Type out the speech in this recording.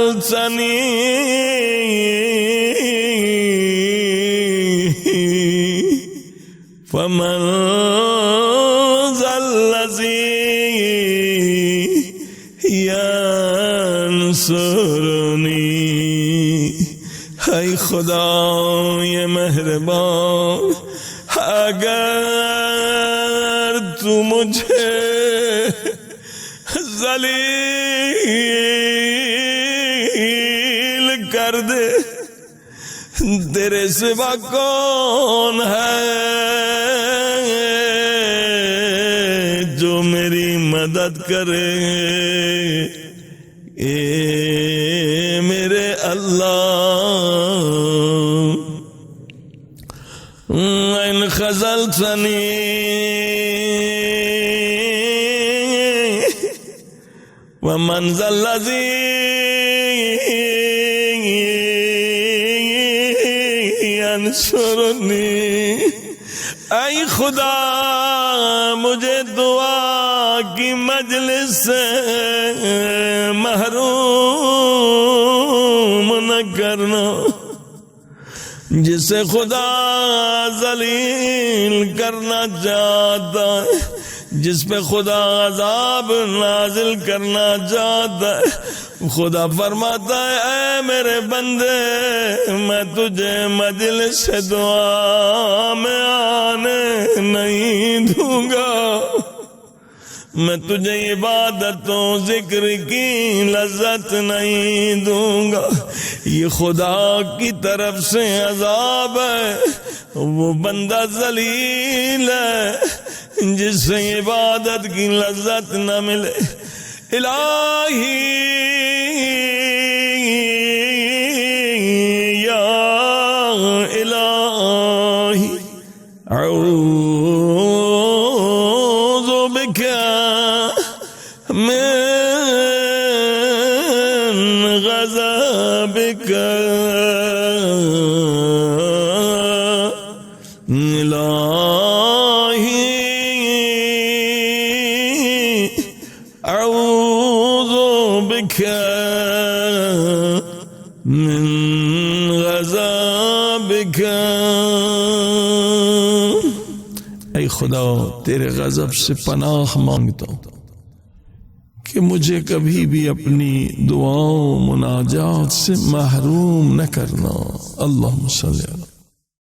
خذلتني فمن ذا الذي ينصرني اے خدای مہربان اگر تو مجھے ذلیل کر دے تیرے سوا کون ہے جو میری مدد کرے اے میرے اللہ ان خذلتنی ومن ذا الذی ینصرنی اے خدا مجھے دعا کی مجلس سے محروم نہ کرنا جسے خدا ذلیل کرنا چاہتا ہے جس پہ خدا عذاب نازل کرنا چاہتا ہے خدا فرماتا ہے اے میرے بندے میں تجھے مجلس دعا میں آنے نہیں دوں گا میں تجھے عبادتوں ذکر کی لذت نہیں دوں گا یہ خدا کی طرف سے عذاب ہے وہ بندہ ذلیل ہے جس سے عبادت کی لذت نہ ملے الہی یا الہی اعوذ بک من غضبک اعوذ بک من غضبک اے خدا تیرے غضب سے پناہ مانگتا ہوں کہ مجھے کبھی بھی اپنی دعاؤں مناجات سے محروم نہ کرنا اللہم صلی اللہ